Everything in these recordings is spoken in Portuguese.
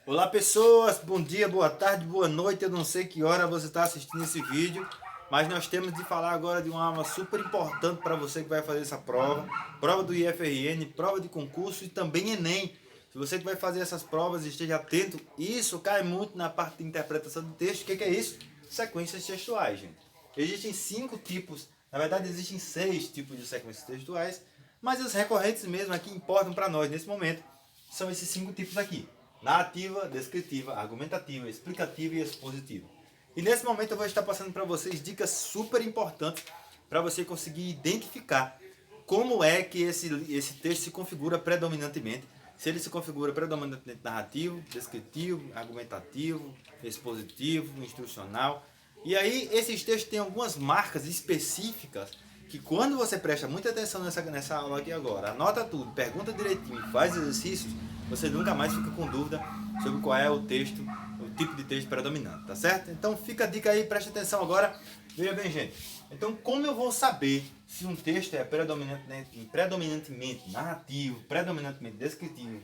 Olá pessoas, bom dia, boa tarde, boa noite. Eu não sei que hora você está assistindo esse vídeo, mas nós temos de falar agora de uma aula super importante para você que vai fazer essa prova, prova do IFRN, prova de concurso e também Enem. Se você que vai fazer essas provas, esteja atento. Isso cai muito na parte de interpretação do texto. O que é isso? Sequências textuais, gente. Existem 5 tipos, na verdade existem 6 tipos de sequências textuais, mas os recorrentes mesmo aqui importam para nós nesse momento são esses 5 tipos aqui: narrativa, descritiva, argumentativa, explicativa e expositiva. E nesse momento eu vou estar passando para vocês dicas super importantes para você conseguir identificar como é que esse texto se configura predominantemente. Se ele se configura predominantemente narrativo, descritivo, argumentativo, expositivo, instrucional. E aí esses textos têm algumas marcas específicas que quando você presta muita atenção nessa aula aqui agora, anota tudo, pergunta direitinho, faz exercícios, você nunca mais fica com dúvida sobre qual é o texto, o tipo de texto predominante, tá certo? Então fica a dica aí, preste atenção agora. Veja bem, gente. Então, como eu vou saber se um texto é predominantemente narrativo, predominantemente descritivo,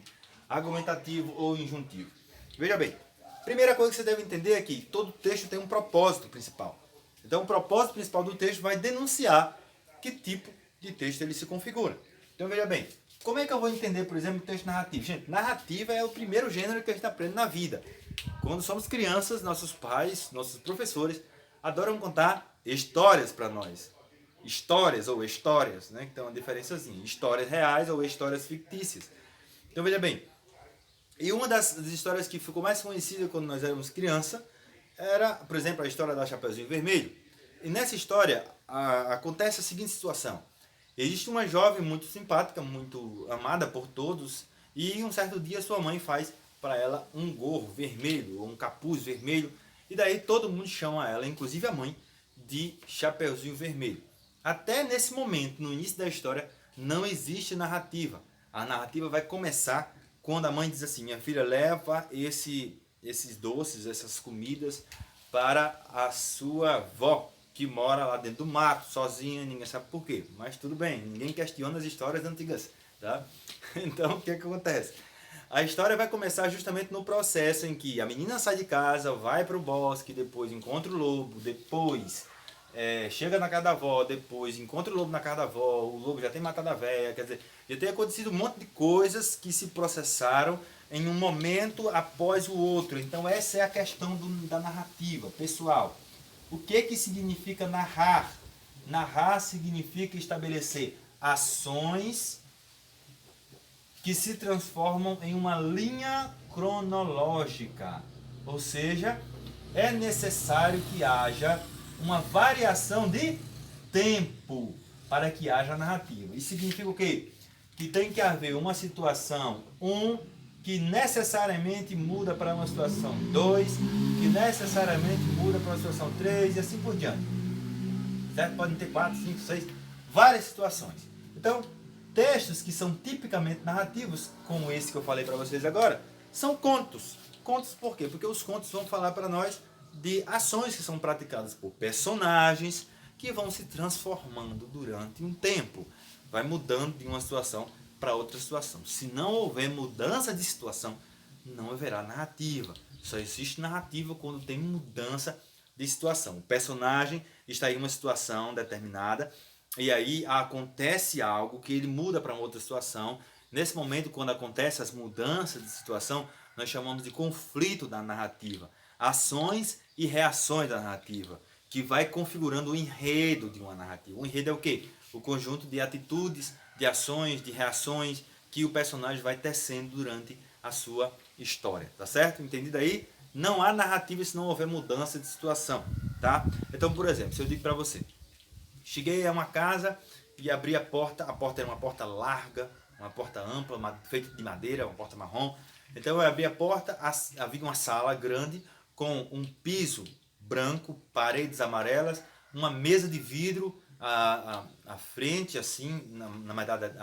argumentativo ou injuntivo? Veja bem, primeira coisa que você deve entender é que todo texto tem um propósito principal. Então, o propósito principal do texto vai denunciar que tipo de texto ele se configura. Então, veja bem, como é que eu vou entender, por exemplo, o texto narrativo? Gente, narrativa é o primeiro gênero que a gente aprende na vida. Quando somos crianças, nossos pais, nossos professores adoram contar histórias para nós. Histórias ou histórias, né? Que tem uma diferençazinha. Histórias reais ou histórias fictícias. Então, veja bem, e uma das histórias que ficou mais conhecida quando nós éramos criança era, por exemplo, a história da Chapeuzinho Vermelho. E nessa história acontece a seguinte situação. Existe uma jovem muito simpática, muito amada por todos, e um certo dia sua mãe faz para ela um gorro vermelho, ou um capuz vermelho, e daí todo mundo chama ela, inclusive a mãe, de Chapeuzinho Vermelho. Até nesse momento, no início da história, não existe narrativa. A narrativa vai começar quando a mãe diz assim: minha filha, leva esses doces, essas comidas para a sua avó, que mora lá dentro do mato, sozinha, ninguém sabe por quê. Mas tudo bem, ninguém questiona as histórias antigas, tá? Então, o que acontece? A história vai começar justamente no processo em que a menina sai de casa, vai para o bosque, depois encontra o lobo, depois chega na casa da avó, depois encontra o lobo na casa da avó, o lobo já tem matado a véia, quer dizer, já tem acontecido um monte de coisas que se processaram em um momento após o outro. Então essa é a questão da narrativa, pessoal. O que significa narrar? Narrar significa estabelecer ações que se transformam em uma linha cronológica. Ou seja, é necessário que haja uma variação de tempo para que haja narrativa. Isso significa o quê? Que tem que haver uma situação que necessariamente muda para uma situação 2, que necessariamente muda para uma situação 3 e assim por diante. Certo? Podem ter 4, 5, 6, várias situações. Então, textos que são tipicamente narrativos, como esse que eu falei para vocês agora, são contos. Contos por quê? Porque os contos vão falar para nós de ações que são praticadas por personagens que vão se transformando durante um tempo. Vai mudando de uma situação para outra situação. Se não houver mudança de situação, não haverá narrativa. Só existe narrativa quando tem mudança de situação. O personagem está em uma situação determinada e aí acontece algo que ele muda para outra situação. Nesse momento, quando acontecem as mudanças de situação, nós chamamos de conflito da narrativa. Ações e reações da narrativa, que vai configurando o enredo de uma narrativa. O enredo é o quê? O conjunto de atitudes, de ações, de reações que o personagem vai tecendo durante a sua história, tá certo? Entendido aí? Não há narrativa se não houver mudança de situação, tá? Então, por exemplo, se eu digo para você, cheguei a uma casa e abri a porta era uma porta larga, uma porta ampla, feita de madeira, uma porta marrom. Então eu abri a porta, havia uma sala grande com um piso branco, paredes amarelas, uma mesa de vidro à frente, assim, na verdade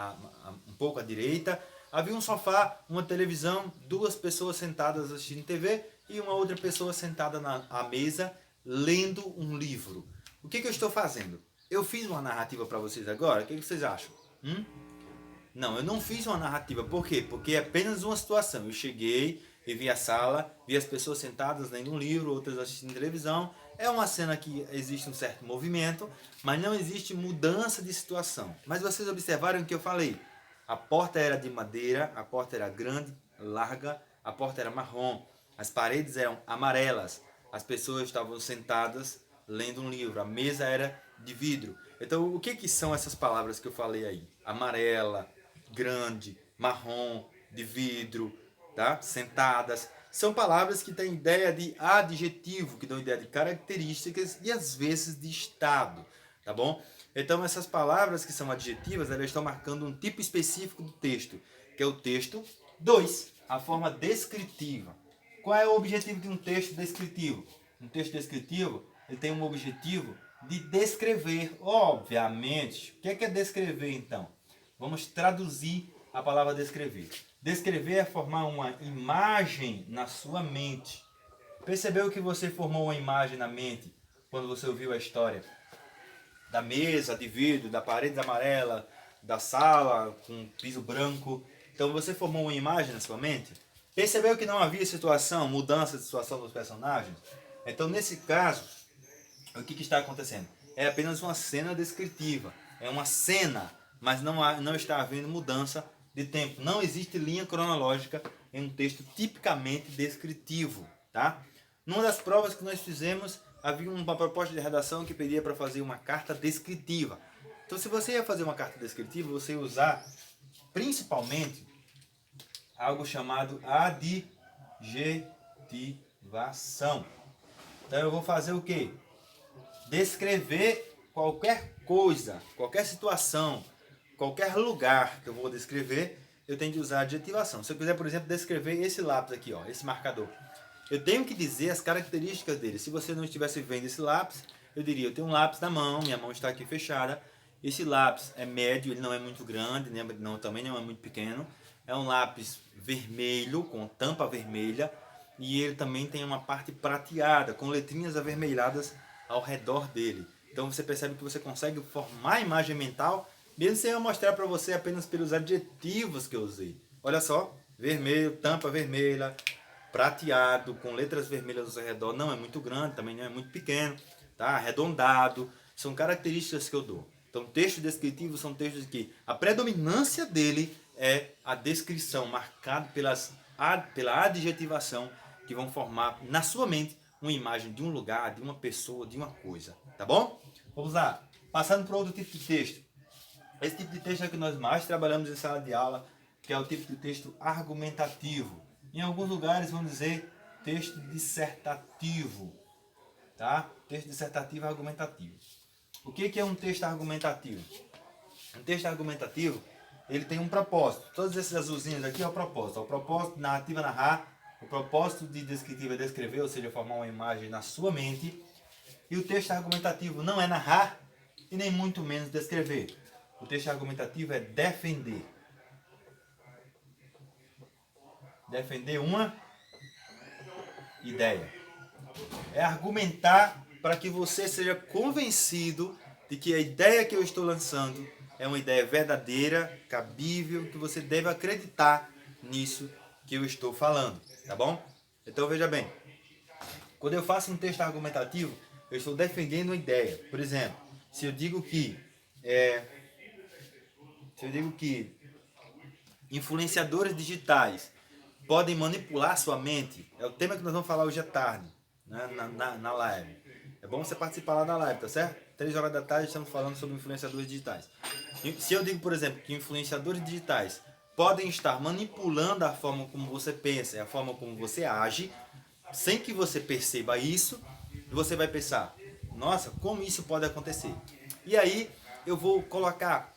um pouco à direita. Havia um sofá, uma televisão, 2 pessoas sentadas assistindo TV e uma outra pessoa sentada à mesa lendo um livro. O que eu estou fazendo? Eu fiz uma narrativa para vocês agora, o que vocês acham? Não, eu não fiz uma narrativa. Por quê? Porque é apenas uma situação. Eu cheguei, e vi a sala, vi as pessoas sentadas lendo um livro, outras assistindo televisão. É uma cena que existe um certo movimento, mas não existe mudança de situação. Mas vocês observaram o que eu falei. A porta era de madeira, a porta era grande, larga, a porta era marrom, as paredes eram amarelas, as pessoas estavam sentadas lendo um livro, a mesa era de vidro. Então, o que são essas palavras que eu falei aí? Amarela, grande, marrom, de vidro, tá? Sentadas. São palavras que têm ideia de adjetivo, que dão ideia de características e às vezes de estado, tá bom? Então, essas palavras que são adjetivas, elas estão marcando um tipo específico do texto, que é o texto 2, a forma descritiva. Qual é o objetivo de um texto descritivo? Um texto descritivo, ele tem um objetivo de descrever, obviamente. O que é descrever, então? Vamos traduzir a palavra descrever. Descrever é formar uma imagem na sua mente. Percebeu que você formou uma imagem na mente quando você ouviu a história da mesa de vidro, da parede amarela, da sala com piso branco? Então você formou uma imagem na sua mente? Percebeu que não havia situação, mudança de situação dos personagens? Então nesse caso, o que está acontecendo? É apenas uma cena descritiva. É uma cena, mas não está havendo mudança de tempo. Não existe linha cronológica em um texto tipicamente descritivo. Tá? Numa das provas que nós fizemos, havia uma proposta de redação que pedia para fazer uma carta descritiva. Então, se você ia fazer uma carta descritiva, você ia usar principalmente algo chamado adjetivação. Então, eu vou fazer o quê? Descrever qualquer coisa, qualquer situação, qualquer lugar que eu vou descrever, eu tenho que usar adjetivação. Se eu quiser, por exemplo, descrever esse lápis aqui, ó, esse marcador, eu tenho que dizer as características dele. Se você não estivesse vendo esse lápis, eu diria, eu tenho um lápis na mão, minha mão está aqui fechada. Esse lápis é médio, ele não é muito grande, também não é muito pequeno. É um lápis vermelho, com tampa vermelha, e ele também tem uma parte prateada, com letrinhas avermelhadas ao redor dele. Então você percebe que você consegue formar a imagem mental, mesmo sem eu mostrar para você apenas pelos adjetivos que eu usei. Olha só, vermelho, tampa vermelha, prateado, com letras vermelhas ao redor, não é muito grande, também não é muito pequeno, tá? Arredondado, são características que eu dou. Então, textos descritivos são textos que a predominância dele é a descrição, marcado pela adjetivação, que vão formar na sua mente uma imagem de um lugar, de uma pessoa, de uma coisa, tá bom? Vamos lá, passando para outro tipo de texto. Esse tipo de texto é que nós mais trabalhamos em sala de aula, que é o tipo de texto argumentativo. Em alguns lugares vão dizer texto dissertativo, tá? Texto dissertativo e argumentativo. O que é um texto argumentativo? Um texto argumentativo, ele tem um propósito. Todos esses azulzinhos aqui é o propósito. O propósito narrativa narrar, o propósito de descritiva é descrever, ou seja, formar uma imagem na sua mente. E o texto argumentativo não é narrar e nem muito menos descrever. O texto argumentativo é defender. Defender uma ideia. É argumentar para que você seja convencido de que a ideia que eu estou lançando é uma ideia verdadeira, cabível, que você deve acreditar nisso que eu estou falando, tá bom? Então veja bem, quando eu faço um texto argumentativo, eu estou defendendo uma ideia. Por exemplo, se eu digo que influenciadores digitais podem manipular sua mente, é o tema que nós vamos falar hoje à tarde, né, na live. É bom você participar lá da live, tá certo? 3 horas da tarde estamos falando sobre influenciadores digitais. Se eu digo, por exemplo, que influenciadores digitais podem estar manipulando a forma como você pensa e a forma como você age, sem que você perceba isso, você vai pensar, nossa, como isso pode acontecer? E aí eu vou colocar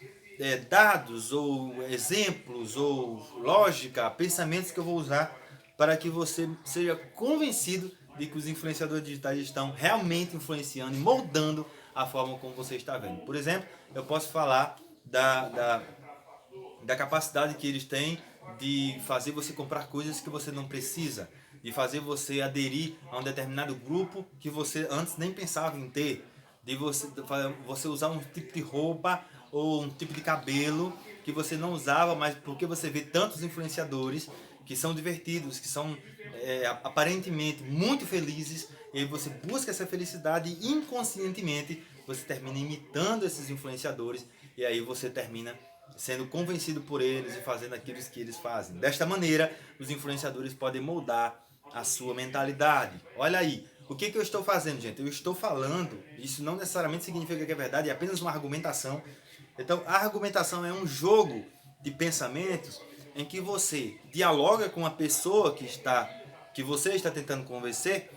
dados ou exemplos ou lógica, pensamentos que eu vou usar para que você seja convencido de que os influenciadores digitais estão realmente influenciando e moldando a forma como você está vendo. Por exemplo, eu posso falar da capacidade que eles têm de fazer você comprar coisas que você não precisa, de fazer você aderir a um determinado grupo que você antes nem pensava em ter, de você usar um tipo de roupa ou um tipo de cabelo que você não usava, mas porque você vê tantos influenciadores que são divertidos, que são aparentemente muito felizes, e aí você busca essa felicidade e inconscientemente você termina imitando esses influenciadores e aí você termina sendo convencido por eles e fazendo aquilo que eles fazem. Desta maneira, os influenciadores podem moldar a sua mentalidade. Olha aí, o que eu estou fazendo, gente? Eu estou falando, isso não necessariamente significa que é verdade, é apenas uma argumentação. Então, a argumentação é um jogo de pensamentos em que você dialoga com a pessoa que você está tentando convencer,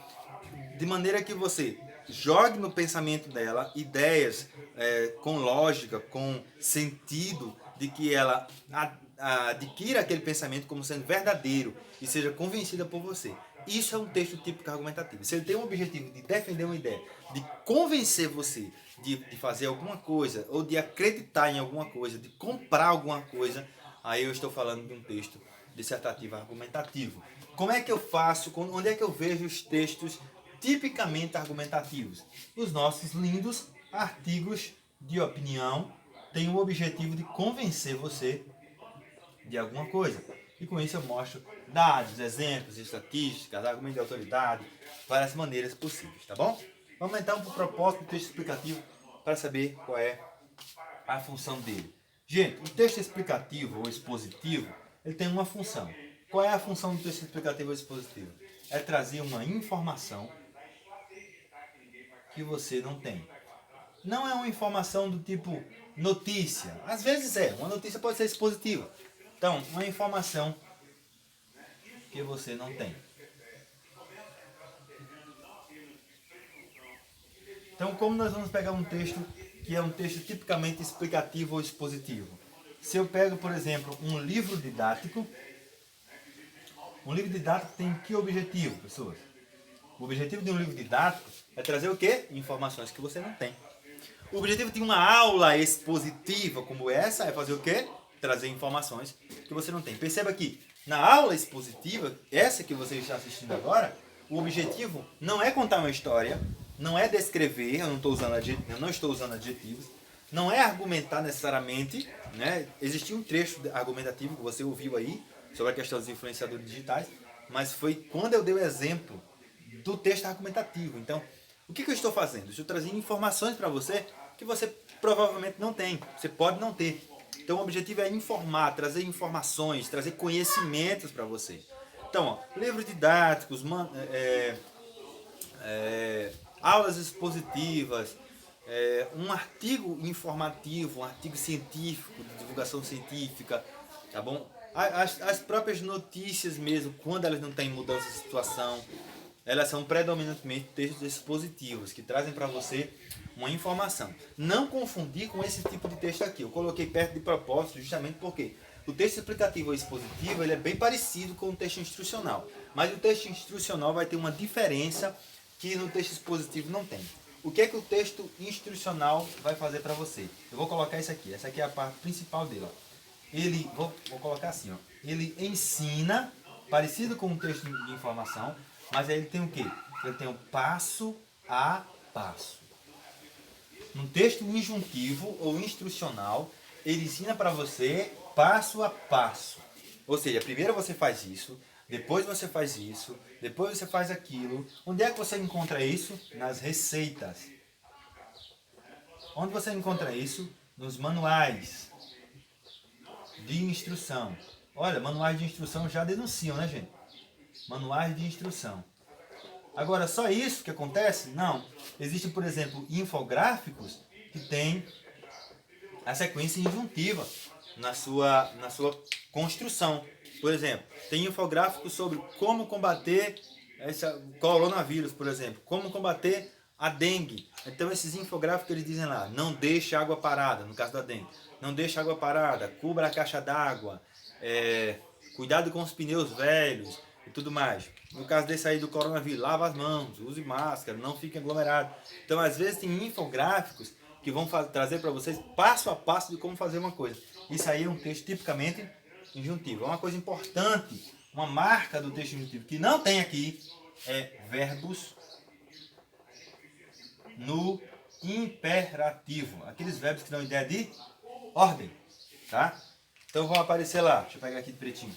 de maneira que você jogue no pensamento dela ideias com lógica, com sentido, de que ela adquira aquele pensamento como sendo verdadeiro e seja convencida por você. Isso é um texto típico argumentativo. Se ele tem o objetivo de defender uma ideia, de convencer você de fazer alguma coisa, ou de acreditar em alguma coisa, de comprar alguma coisa, aí eu estou falando de um texto dissertativo argumentativo. Como é que eu faço? Onde é que eu vejo os textos tipicamente argumentativos? Os nossos lindos artigos de opinião têm o objetivo de convencer você de alguma coisa. E com isso eu mostro dados, exemplos, estatísticas, argumentos de autoridade, várias maneiras possíveis, tá bom? Vamos então para o propósito do texto explicativo para saber qual é a função dele. Gente, o texto explicativo ou expositivo, ele tem uma função. Qual é a função do texto explicativo ou expositivo? É trazer uma informação que você não tem. Não é uma informação do tipo notícia. Às vezes uma notícia pode ser expositiva. Então, uma informação que você não tem. Então, como nós vamos pegar um texto que é um texto tipicamente explicativo ou expositivo? Se eu pego, por exemplo, um livro didático tem que objetivo, pessoas? O objetivo de um livro didático é trazer o quê? Informações que você não tem. O objetivo de uma aula expositiva como essa é fazer o quê? Trazer informações que você não tem. Perceba que na aula expositiva, essa que você está assistindo agora, o objetivo não é contar uma história, não é descrever, eu não estou usando adjetivos, não é argumentar necessariamente, né? Existia um trecho argumentativo que você ouviu aí sobre a questão dos influenciadores digitais, mas foi quando eu dei o exemplo do texto argumentativo. Então, o que eu estou fazendo? Estou trazendo informações para você que você provavelmente não tem, você pode não ter. Então o objetivo é informar, trazer informações, trazer conhecimentos para você. Então, livros didáticos, aulas expositivas, um artigo informativo, um artigo científico, de divulgação científica, tá bom? As próprias notícias mesmo, quando elas não têm mudança de situação, elas são predominantemente textos expositivos, que trazem para você uma informação. Não confundir com esse tipo de texto aqui. Eu coloquei perto de propósito justamente porque o texto explicativo ou expositivo ele é bem parecido com o texto instrucional. Mas o texto instrucional vai ter uma diferença que no texto expositivo não tem. O que é que o texto instrucional vai fazer para você? Eu vou colocar isso aqui. Essa aqui é a parte principal dele. Vou colocar assim. Ó. Ele ensina, parecido com um texto de informação, mas aí ele tem o quê? Ele tem o passo a passo. No texto injuntivo ou instrucional, ele ensina para você passo a passo. Ou seja, primeiro você faz isso, depois você faz isso, depois você faz aquilo. Onde é que você encontra isso? Nas receitas. Onde você encontra isso? Nos manuais de instrução. Olha, manuais de instrução já denunciam, né, gente? Manuais de instrução. Agora, só isso que acontece? Não. Existem, por exemplo, infográficos que têm a sequência injuntiva na sua construção. Por exemplo, tem infográficos sobre como combater esse coronavírus, por exemplo. Como combater a dengue. Então, esses infográficos, eles dizem lá, não deixe água parada, no caso da dengue. Não deixe água parada, cubra a caixa d'água, cuidado com os pneus velhos e tudo mais. No caso desse aí do coronavírus, lava as mãos, use máscara, não fique aglomerado. Então, às vezes, tem infográficos que vão trazer para vocês passo a passo de como fazer uma coisa. Isso aí é um texto tipicamente injuntivo. É uma coisa importante, uma marca do texto injuntivo que não tem aqui, é verbos no imperativo. Aqueles verbos que dão ideia de ordem, tá? Então vão aparecer lá, deixa eu pegar aqui de pretinho.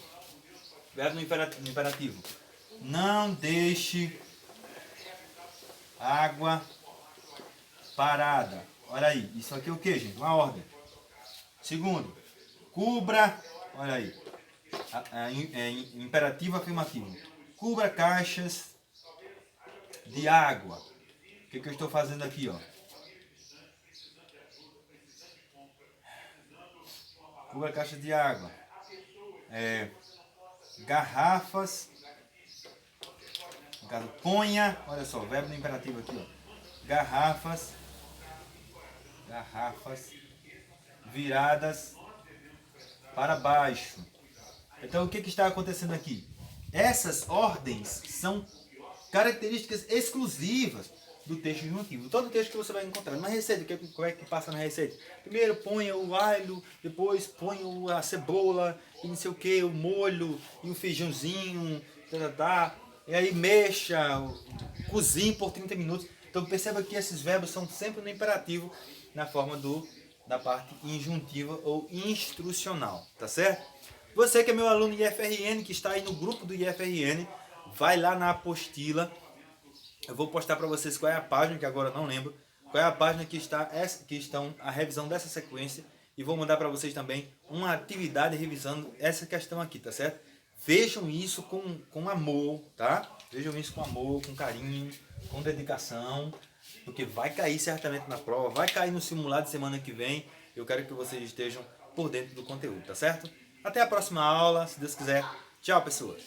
Verbo no imperativo. Não deixe água parada. Olha aí, isso aqui é o que, gente? Uma ordem. Segundo, cubra, olha aí, imperativo afirmativo. Cubra caixas de água. O que eu estou fazendo aqui, ó? Cubra caixas de água. Garrafas. No caso, ponha, olha só, verbo no imperativo aqui, ó. Garrafas viradas para baixo. Então o que está acontecendo aqui? Essas ordens são características exclusivas do texto juntivo. Todo texto que você vai encontrar na receita, como é que passa na receita? Primeiro ponha o alho, depois ponha a cebola, e não sei o que, o molho, e o feijãozinho, e aí mexa, cozinhe por 30 minutos. Então perceba que esses verbos são sempre no imperativo, na forma da parte injuntiva ou instrucional, tá certo? Você que é meu aluno IFRN, que está aí no grupo do IFRN, vai lá na apostila. Eu vou postar para vocês qual é a página, que agora não lembro, qual é a página que estão a revisão dessa sequência, e vou mandar para vocês também uma atividade revisando essa questão aqui, tá certo? Vejam isso com amor, tá? Vejam isso com amor, com carinho, com dedicação, porque vai cair certamente na prova, vai cair no simulado semana que vem. Eu quero que vocês estejam por dentro do conteúdo, tá certo? Até a próxima aula, se Deus quiser. Tchau, pessoas!